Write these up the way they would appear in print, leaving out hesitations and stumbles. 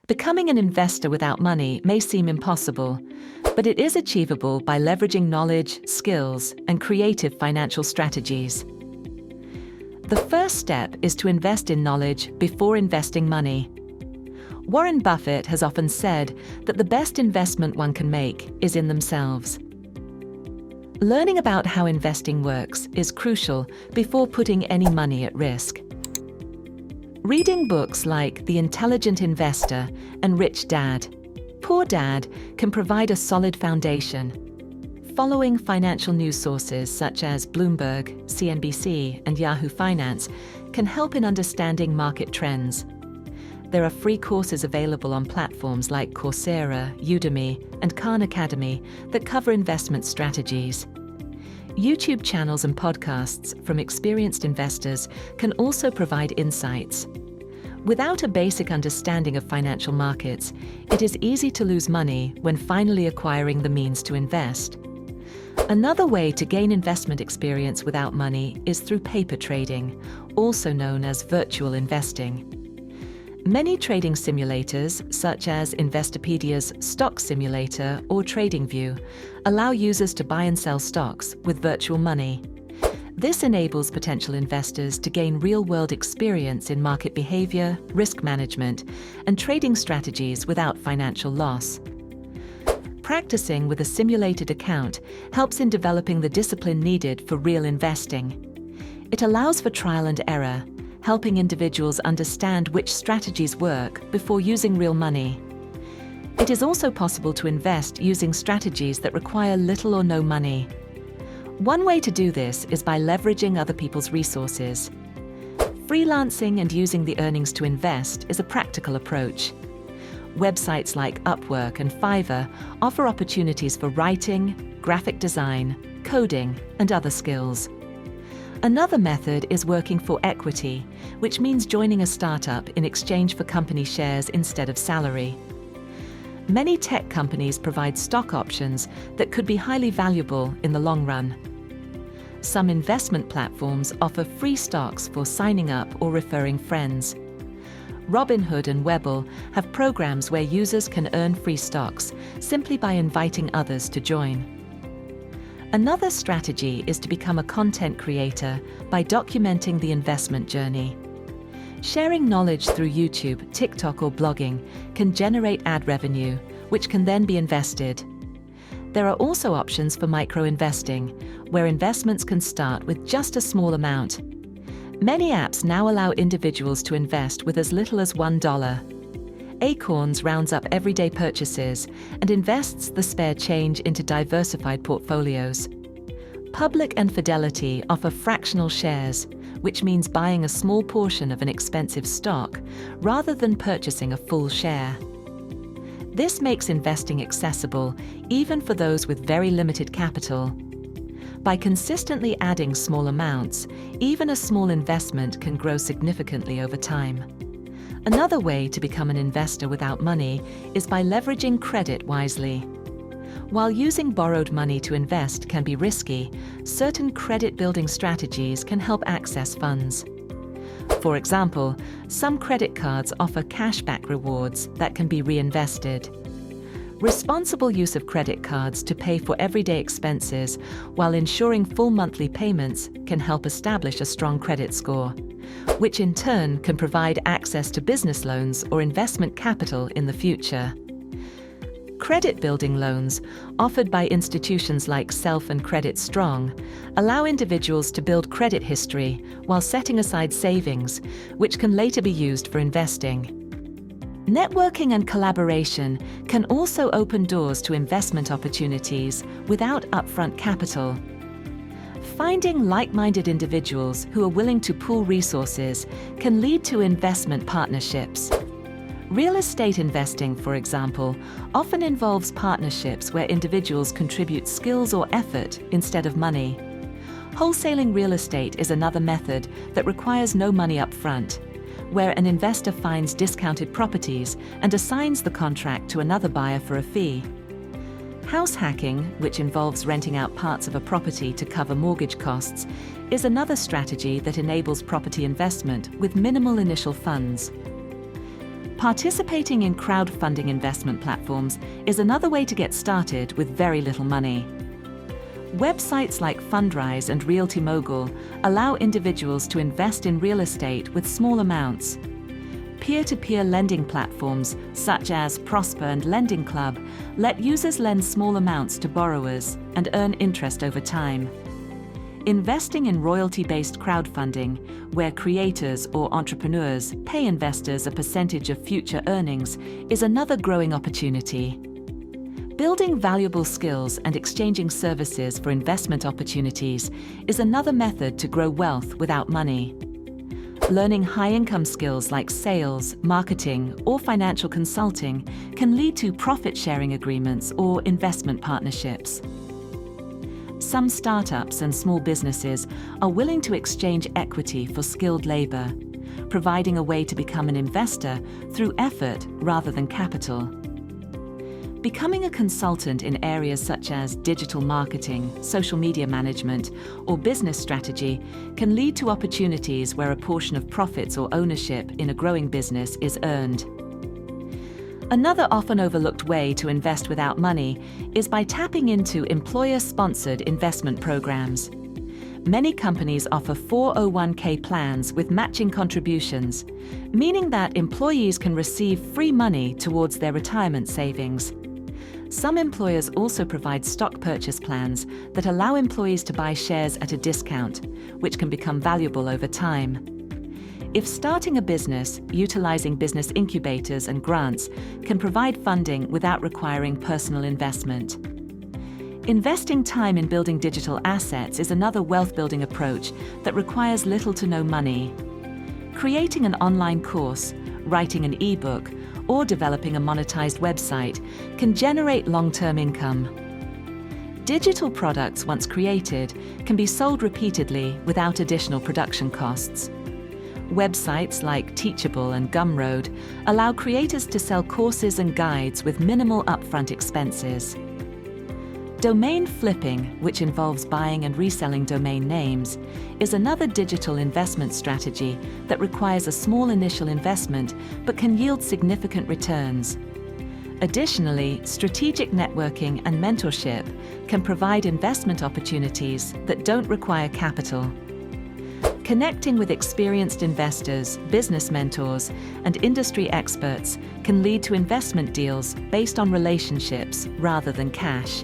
Becoming an investor without money may seem impossible, but it is achievable by leveraging knowledge, skills, and creative financial strategies. The first step is to invest in knowledge before investing money. Warren Buffett has often said that the best investment one can make is in themselves. Learning about how investing works is crucial before putting any money at risk. Reading books like The Intelligent Investor and Rich Dad, Poor Dad can provide a solid foundation. Following financial news sources such as Bloomberg, CNBC, and Yahoo Finance can help in understanding market trends. There are free courses available on platforms like Coursera, Udemy, and Khan Academy that cover investment strategies. YouTube channels and podcasts from experienced investors can also provide insights. Without a basic understanding of financial markets, it is easy to lose money when finally acquiring the means to invest. Another way to gain investment experience without money is through paper trading, also known as virtual investing. Many trading simulators, such as Investopedia's Stock Simulator or TradingView, allow users to buy and sell stocks with virtual money. This enables potential investors to gain real-world experience in market behavior, risk management, and trading strategies without financial loss. Practicing with a simulated account helps in developing the discipline needed for real investing. It allows for trial and error, helping individuals understand which strategies work before using real money. It is also possible to invest using strategies that require little or no money. One way to do this is by leveraging other people's resources. Freelancing and using the earnings to invest is a practical approach. Websites like Upwork and Fiverr offer opportunities for writing, graphic design, coding, and other skills. Another method is working for equity, which means joining a startup in exchange for company shares instead of salary. Many tech companies provide stock options that could be highly valuable in the long run. Some investment platforms offer free stocks for signing up or referring friends. Robinhood and Webull have programs where users can earn free stocks simply by inviting others to join. Another strategy is to become a content creator by documenting the investment journey. Sharing knowledge through YouTube, TikTok, or blogging can generate ad revenue, which can then be invested. There are also options for micro-investing, where investments can start with just a small amount. Many apps now allow individuals to invest with as little as $1. Acorns rounds up everyday purchases and invests the spare change into diversified portfolios. Public and Fidelity offer fractional shares, which means buying a small portion of an expensive stock rather than purchasing a full share. This makes investing accessible even for those with very limited capital. By consistently adding small amounts, even a small investment can grow significantly over time. Another way to become an investor without money is by leveraging credit wisely. While using borrowed money to invest can be risky, certain credit-building strategies can help access funds. For example, some credit cards offer cashback rewards that can be reinvested. Responsible use of credit cards to pay for everyday expenses while ensuring full monthly payments can help establish a strong credit score, which in turn can provide access to business loans or investment capital in the future. Credit-building loans, offered by institutions like Self and Credit Strong, allow individuals to build credit history while setting aside savings, which can later be used for investing. Networking and collaboration can also open doors to investment opportunities without upfront capital. Finding like-minded individuals who are willing to pool resources can lead to investment partnerships. Real estate investing, for example, often involves partnerships where individuals contribute skills or effort instead of money. Wholesaling real estate is another method that requires no money up front, where an investor finds discounted properties and assigns the contract to another buyer for a fee. House hacking, which involves renting out parts of a property to cover mortgage costs, is another strategy that enables property investment with minimal initial funds. Participating in crowdfunding investment platforms is another way to get started with very little money. Websites like Fundrise and Realty Mogul allow individuals to invest in real estate with small amounts. Peer-to-peer lending platforms such as Prosper and Lending Club let users lend small amounts to borrowers and earn interest over time. Investing in royalty-based crowdfunding, where creators or entrepreneurs pay investors a percentage of future earnings, is another growing opportunity. Building valuable skills and exchanging services for investment opportunities is another method to grow wealth without money. Learning high-income skills like sales, marketing, or financial consulting can lead to profit-sharing agreements or investment partnerships. Some startups and small businesses are willing to exchange equity for skilled labor, providing a way to become an investor through effort rather than capital. Becoming a consultant in areas such as digital marketing, social media management, or business strategy can lead to opportunities where a portion of profits or ownership in a growing business is earned. Another often overlooked way to invest without money is by tapping into employer-sponsored investment programs. Many companies offer 401k plans with matching contributions, meaning that employees can receive free money towards their retirement savings. Some employers also provide stock purchase plans that allow employees to buy shares at a discount, which can become valuable over time. If starting a business, utilizing business incubators and grants can provide funding without requiring personal investment. Investing time in building digital assets is another wealth-building approach that requires little to no money. Creating an online course, writing an e-book, or developing a monetized website can generate long-term income. Digital products, once created, can be sold repeatedly without additional production costs. Websites like Teachable and Gumroad allow creators to sell courses and guides with minimal upfront expenses. Domain flipping, which involves buying and reselling domain names, is another digital investment strategy that requires a small initial investment but can yield significant returns. Additionally, strategic networking and mentorship can provide investment opportunities that don't require capital. Connecting with experienced investors, business mentors, and industry experts can lead to investment deals based on relationships rather than cash.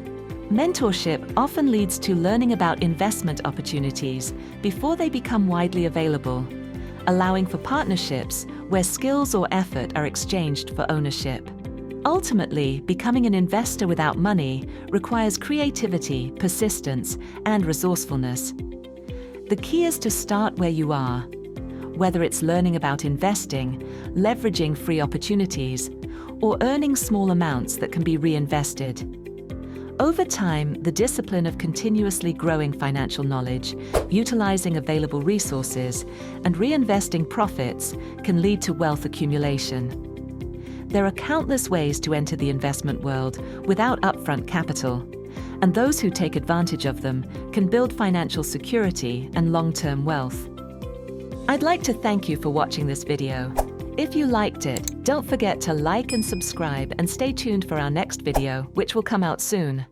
Mentorship often leads to learning about investment opportunities before they become widely available, allowing for partnerships where skills or effort are exchanged for ownership. Ultimately, becoming an investor without money requires creativity, persistence, and resourcefulness. The key is to start where you are, whether it's learning about investing, leveraging free opportunities, or earning small amounts that can be reinvested. Over time, the discipline of continuously growing financial knowledge, utilizing available resources, and reinvesting profits can lead to wealth accumulation. There are countless ways to enter the investment world without upfront capital, and those who take advantage of them can build financial security and long-term wealth. I'd like to thank you for watching this video. If you liked it, don't forget to like and subscribe and stay tuned for our next video, which will come out soon.